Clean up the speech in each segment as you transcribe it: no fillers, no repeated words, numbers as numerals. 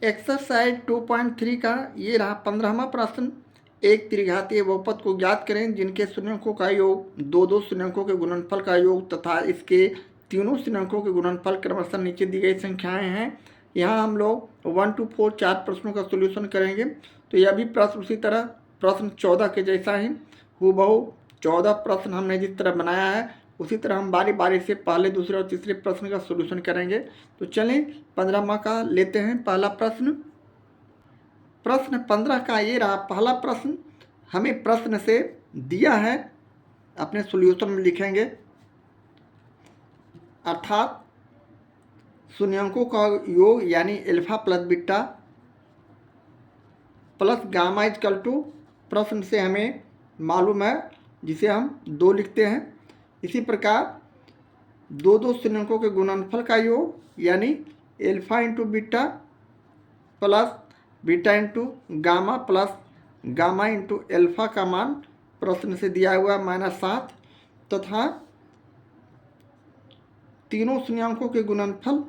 Exercise 2.3 का ये रहा 15वां प्रश्न। एक त्रिघातीय बहुपद को ज्ञात करें जिनके शून्यकों का योग दो दो शून्यकों के गुणनफल का योग तथा इसके तीनों शून्यकों के गुणनफल क्रमशः नीचे दी गई संख्याएं हैं। यहाँ हम लोग 1 to 4 4 प्रश्नों का सोल्यूशन करेंगे। तो यह भी प्रश्न उसी तरह प्रश्न 14 के जैसा ही हूबहू 14 प्रश्न हमने जिस तरह बनाया है उसी तरह हम बारी बारी से पहले दूसरे और तीसरे प्रश्न का सोल्यूशन करेंगे। तो चलें 15वां का लेते हैं पहला प्रश्न। प्रश्न 15 का ये रहा पहला प्रश्न। हमें प्रश्न से दिया है, अपने सोल्यूशन में लिखेंगे, अर्थात शून्यकों का योग यानी alpha plus beta plus gamma equal to प्रश्न से हमें मालूम है जिसे हम 2 लिखते हैं। इसी प्रकार दो दो शून्यकों के गुणनफल का योग यानी alpha into beta plus beta into gamma plus gamma into alpha का मान प्रश्न से दिया हुआ -7 तथा तीनों शून्यकों के गुणनफल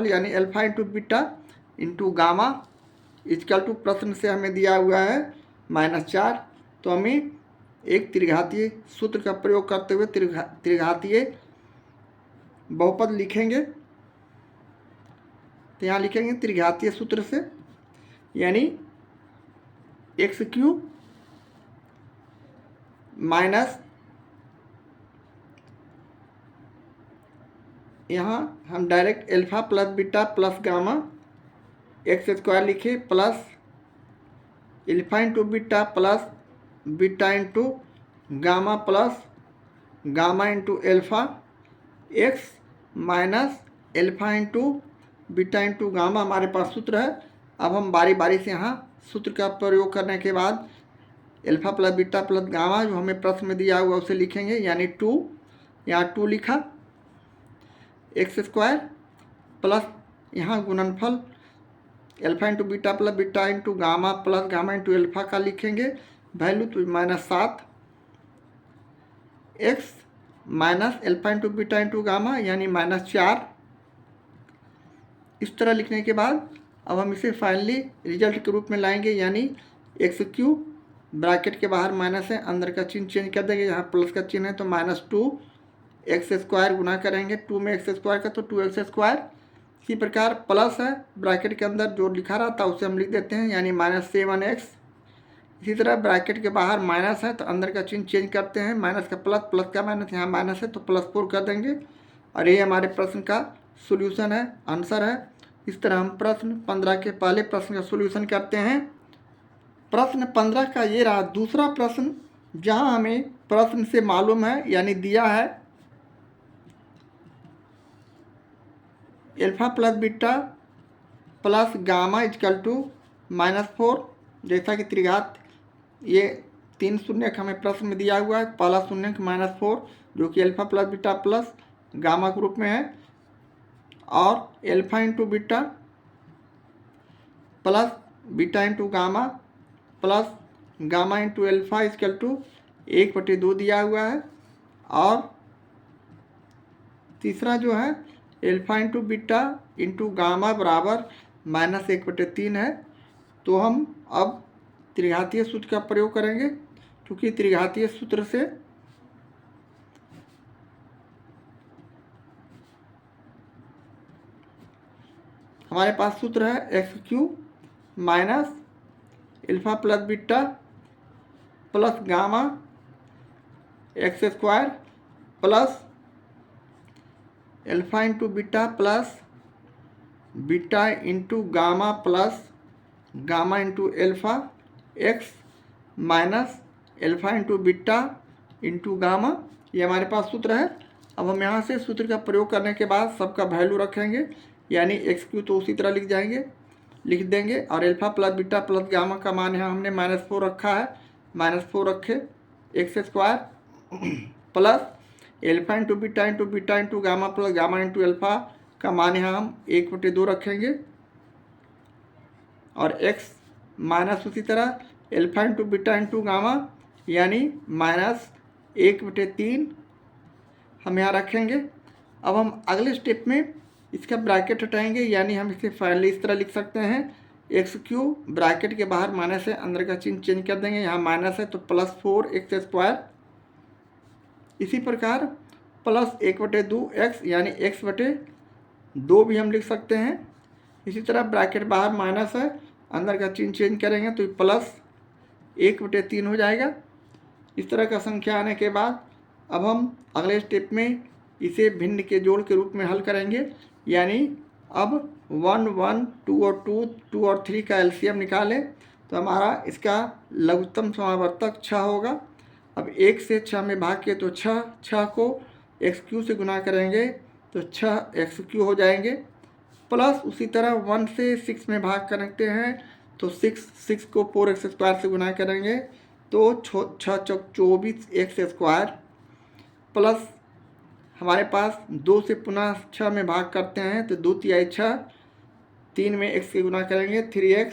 यानी alpha into beta into gamma equal to प्रश्न से हमें दिया हुआ है -4। तो हमें एक त्रिघातीय सूत्र का प्रयोग करते हुए त्रिघातीय बहुपद लिखेंगे। तो यहाँ लिखेंगे त्रिघातीय सूत्र से यानी x³ माइनस, यहाँ हम direct alpha plus beta plus gamma x² लिखे plus alpha into beta plus beta into gamma plus gamma into alpha x minus alpha into beta into gamma हमारे पास सूत्र है। अब हम बारी बारी से यहाँ सूत्र का प्रयोग करने के बाद alpha plus beta plus gamma जो हमें प्रश्न में दिया हुआ उसे लिखेंगे यानी 2, यहाँ 2 लिखा x² प्लस यहाँ गुणनफल alpha into beta plus beta into gamma plus gamma into alpha का लिखेंगे वैल्यू तो -7 x minus alpha into beta into gamma यानी -4। इस तरह लिखने के बाद अब हम इसे फाइनली रिजल्ट के रूप में लाएंगे यानी x³ ब्रैकेट के बाहर माइनस है, अंदर का चिन्ह चेंज कर देंगे, यहाँ प्लस का चिन्ह है तो -2 x² गुना करेंगे 2 में x² का तो 2x²। इसी प्रकार प्लस है ब्रैकेट के अंदर जो लिखा रहा था उसे हम लिख देते हैं यानी -7x। इसी तरह ब्रैकेट के बाहर माइनस है तो अंदर का चिन्ह चेंज करते हैं, माइनस का प्लस, प्लस का माइनस, यहाँ माइनस है तो +4 कर देंगे और ये हमारे प्रश्न का सॉल्यूशन है, आंसर है। इस तरह हम प्रश्न 15 के पहले प्रश्न का सॉल्यूशन करते हैं। प्रश्न 15 का ये रहा दूसरा प्रश्न, जहाँ हमें प्रश्न से मालूम है यानी दिया है alpha plus beta plus gamma equal to -4। जैसा कि त्रिघात ये 3 शून्यक हमें प्रश्न में दिया हुआ है। पहला शून्यक -4 जो कि alpha plus beta plus gamma के रूप में है और alpha into beta plus beta into gamma plus gamma into alpha equal to 1/2 दिया हुआ है और तीसरा जो है alpha into beta into gamma बराबर -1/3 है। तो हम अब त्रिघातीय सूत्र का प्रयोग करेंगे क्योंकि त्रिघातीय सूत्र से हमारे पास सूत्र है x³ minus alpha plus beta plus gamma x² plus alpha into beta plus beta into gamma plus gamma into alpha x minus alpha into beta into gamma, ये हमारे पास सूत्र है। अब हम यहाँ से सूत्र का प्रयोग करने के बाद सबका वैल्यू रखेंगे यानी x³ तो उसी तरह लिख देंगे और alpha plus beta plus gamma का मान यहाँ हमने -4 रखा है, -4 रखे x² plus alpha into beta into gamma plus gamma into alpha का मान यहाँ हम 1/2 रखेंगे और x माइनस उसी तरह alpha into beta into gamma यानी -1/3 हम यहाँ रखेंगे। अब हम अगले स्टेप में इसका ब्रैकेट हटाएंगे, यानी हम इसे फाइनली इस तरह लिख सकते हैं एक्स क्यूब ब्रैकेट के बाहर माइनस है, अंदर का चिन्ह चेंज कर देंगे, यहाँ माइनस है तो प्लस 4x²। इसी प्रकार प्लस 1/2x यानी x/2 भी हम लिख सकते हैं। इसी तरह ब्रैकेट बाहर माइनस है, अंदर का चिन्ह चेंज करेंगे तो प्लस 1/3 हो जाएगा। इस तरह का संख्या आने के बाद अब हम अगले स्टेप में इसे भिन्न के जोड़ के रूप में हल करेंगे, यानी अब 1 1 2 और 2 और 3 का एलसीएम निकालें तो हमारा इसका लघुत्तम समावर्तक 6 होगा। अब 1 से 6 में भाग के तो 6 को x³ से गुना करेंगे तो 6x³ हो जाएंगे। प्लस उसी तरह 1 से 6 में भाग करते हैं तो 6 को 4x² से गुना करेंगे तो 6 चौक 24x²। प्लस हमारे पास 2 से पुनः 6 में भाग करते हैं तो 2 तिहाई 6, 3 में x से गुना करेंगे 3x,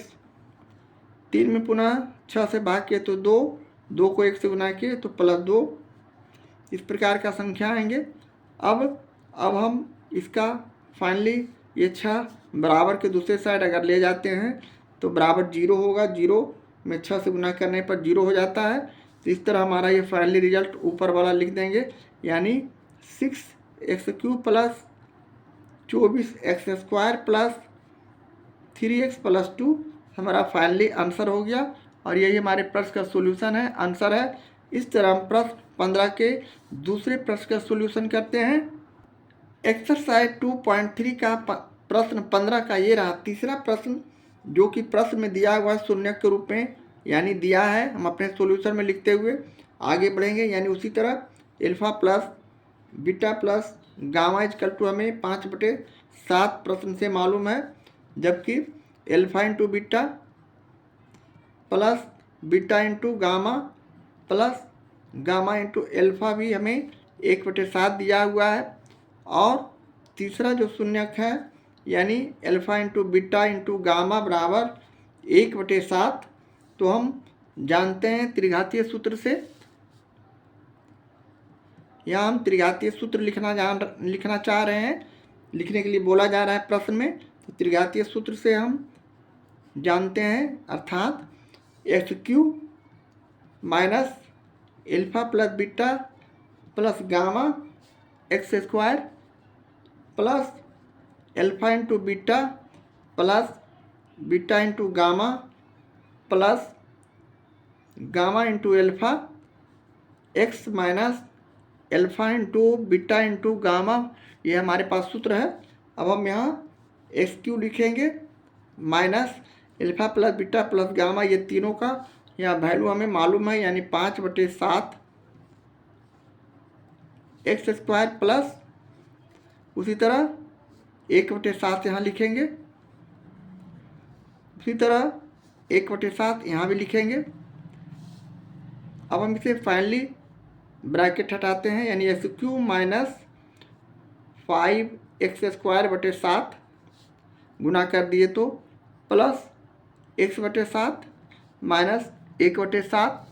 3 में पुनः 6 से भाग किए तो 2 को 1 से गुना किए तो +2। इस प्रकार का संख्या आएंगे। अब हम इसका फाइनली ये 6 बराबर के दूसरे साइड अगर ले जाते हैं तो बराबर 0 होगा, 0 में 6 से गुना करने पर 0 हो जाता है। तो इस तरह हमारा ये फाइनली रिजल्ट ऊपर वाला लिख देंगे, यानी 6x³ plus 24x² plus 3x + 2 हमारा फाइनली आंसर हो गया। और यही हमारे प्रश्न का सोल्यूशन है, आंसर है। इस तरह हम प्रश्न 15 के दूसरे प्रश्न का सोल्यूशन करते हैं। एक्सरसाइज 2.3 का प्रश्न 15 का ये रहा तीसरा प्रश्न, जो कि प्रश्न में दिया हुआ शून्य के रूप में यानी दिया है। हम अपने सोल्यूशन में लिखते हुए आगे बढ़ेंगे, यानी उसी तरह alpha plus beta plus gamma = हमें 5/7 प्रश्न से मालूम है, जबकि alpha × beta plus beta × gamma plus gamma × alpha भी हमें 1/7 दिया हुआ है। और तीसरा जो शून्यक है यानी अल्फा × बीटा × गामा बराबर 1/7, तो हम जानते हैं त्रिघातीय सूत्र से। यहाँ हम त्रिघातीय सूत्र लिखना चाह रहे हैं, लिखने के लिए बोला जा रहा है प्रश्न में। तो त्रिघातीय सूत्र से हम जानते हैं, अर्थात x³ minus alpha plus beta plus gamma x² plus alpha × beta plus beta × gamma plus gamma × alpha x minus alpha × beta × gamma, ये हमारे पास सूत्र है। अब हम यहाँ x³ लिखेंगे minus alpha plus beta plus gamma, ये तीनों का यहाँ वैल्यू हमें मालूम है, यानी 5/7 x² प्लस उसी तरह 1/7 यहाँ लिखेंगे, उसी तरह 1/7 यहाँ भी लिखेंगे। अब हम इसे फाइनली ब्रैकेट हटाते हैं, यानी x³ माइनस 5x² गुना कर दिए तो प्लस x/7 माइनस 1/7।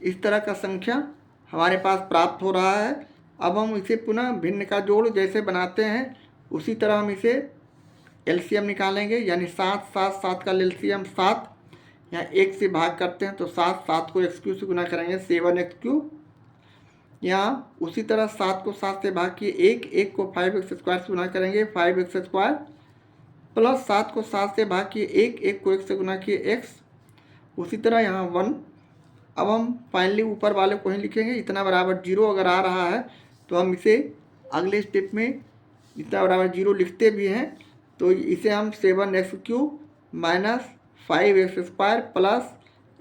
इस तरह का संख्या हमारे पास प्राप्त हो रहा है। अब हम इसे पुनः भिन्न का जोड़ जैसे बनाते हैं उसी तरह हम इसे एलसीएम निकालेंगे, यानी 7 का एलसीएम 7, यहाँ 1 से भाग करते हैं तो 7 को x³ से गुना करेंगे 7x³। यहाँ उसी तरह 7 को 7 से भाग किए 1 को 5x² से गुना करेंगे 5x² प्लस 7 को 7 से भाग किए 1 को 1 से गुना किए x, उसी तरह यहाँ 1। अब हम फाइनली ऊपर वाले को ही लिखेंगे, इतना बराबर 0 अगर आ रहा है तो हम इसे अगले स्टेप में इतना बराबर 0 लिखते भी हैं। तो इसे हम 7x³ minus 5x² plus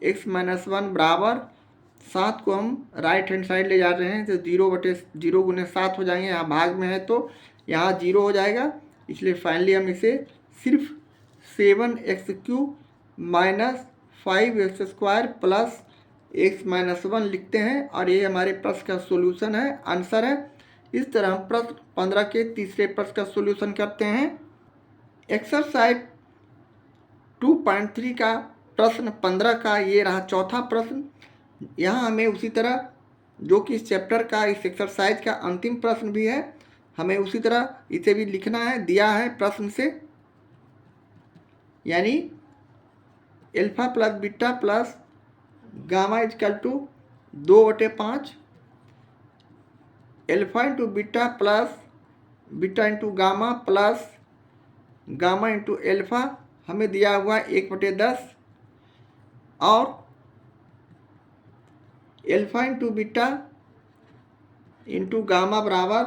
x - 1 बराबर 7 को हम राइट हैंड साइड ले जा रहे हैं तो 0/0 × 7 हो जाएंगे। यहाँ भाग में है तो यहाँ 0 हो जाएगा, इसलिए फाइनली हम इसे सिर्फ 7x³ minus 5x² plus x - 1 लिखते हैं, और ये हमारे प्रश्न का सोल्यूशन है, आंसर है। इस तरह हम प्रश्न 15 के तीसरे प्रश्न का सोल्यूशन करते हैं। एक्सरसाइज 2.3 का प्रश्न 15 का ये रहा चौथा प्रश्न। यहाँ हमें उसी तरह जो कि इस चैप्टर का, इस एक्सरसाइज का अंतिम प्रश्न भी है, हमें उसी तरह इसे भी लिखना है, दिया है प्रश्न से, यानी alpha plus beta plus gamma is equal to 2/5 alpha into beta plus beta into gamma plus gamma into alpha हमें दिया हुआ है 1/10 और alpha into beta into gamma बराबर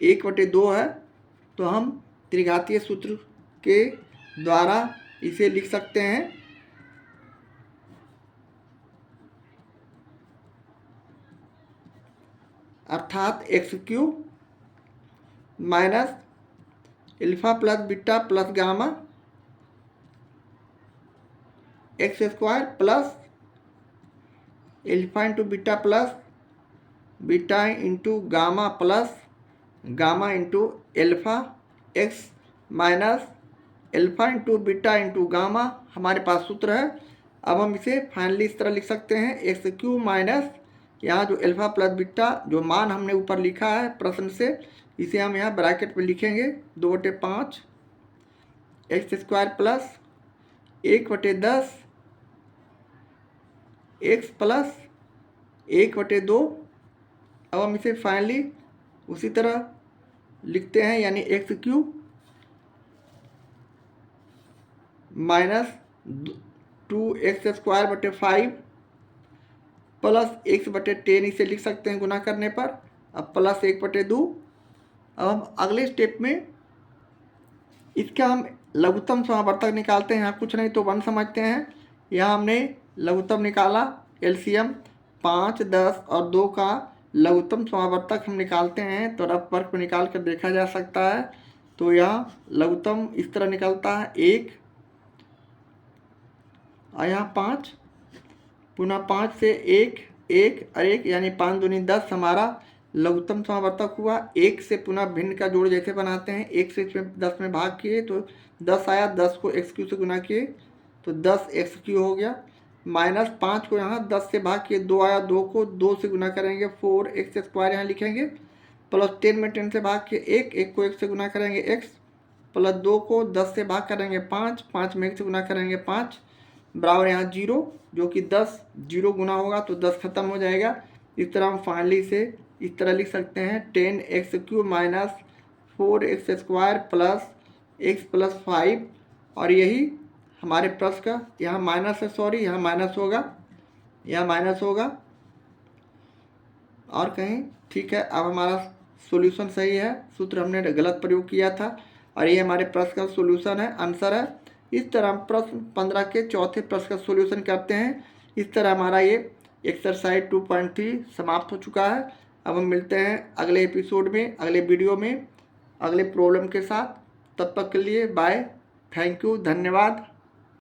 1/2 है। तो हम त्रिघातीय सूत्र के द्वारा इसे लिख सकते हैं, अर्थात x³ minus alpha plus beta plus gamma x² plus alpha into beta plus beta into gamma plus gamma into alpha x minus alpha into beta into gamma हमारे पास सूत्र है। अब हम इसे फाइनली इस तरह लिख सकते हैं, x³ माइनस यहाँ जो अल्फा प्लस बीटा जो मान हमने ऊपर लिखा है प्रश्न से, इसे हम यहाँ ब्रैकेट में लिखेंगे 2/5 x² प्लस 1/10 x प्लस 1/2। अब हम इसे फाइनली उसी तरह लिखते हैं, यानी x³ minus 2x²/5 plus x/10 इसे लिख सकते हैं गुना करने पर, अब प्लस 1/2। अब हम अगले स्टेप में इसका हम लघुत्तम समावर्तक निकालते हैं। यहाँ कुछ नहीं तो 1 समझते हैं। यहाँ हमने लघुत्तम निकाला, एलसीएम 5, 10 और 2 का लघुत्तम समावर्तक हम निकालते हैं, तो रफ वर्क में निकाल कर देखा जा सकता है। तो यहाँ लघुत्तम इस तरह निकलता है 1 और यहाँ 5, पुनः 5 से 1 1 और 1 यानी 5 दूनी 10 हमारा लघुत्तम समावर्तक हुआ। 1 से पुनः भिन्न का जोड़ जैसे बनाते हैं, 1 से इसमें 10 में भाग किए तो 10 आया, 10 को x³ से गुना किए तो 10x³ हो गया, माइनस 5 को यहाँ 10 से भाग किए 2 आया, 2 को 2 से गुना करेंगे 4x² यहाँ लिखेंगे, प्लस 10 में 10 से भाग किए 1 को 1 से गुना करेंगे x, प्लस 2 को 10 से भाग करेंगे 5 में 1 से गुना करेंगे 5, बराबर यहाँ 0, जो कि 10 0 गुना होगा तो 10 खत्म हो जाएगा। इस तरह हम फाइनली इसे इस तरह लिख सकते हैं 10x³ minus 4x² plus x plus 5, और यही हमारे प्लस का यहाँ माइनस है, सॉरी यहाँ माइनस होगा, यहाँ माइनस होगा और कहीं ठीक है। अब हमारा सॉल्यूशन सही है, सूत्र हमने गलत प्रयोग किया था और ये हमारे प्रश्न का सॉल्यूशन है, आंसर है। इस तरह हम प्रश्न 15 के चौथे प्रश्न का सॉल्यूशन करते हैं। इस तरह हमारा ये एक्सरसाइज 2.3 समाप्त हो चुका है। अब हम मिलते हैं अगले एपिसोड में, अगले वीडियो में, अगले प्रॉब्लम के साथ। तब तक के लिए बाय, थैंक यू, धन्यवाद।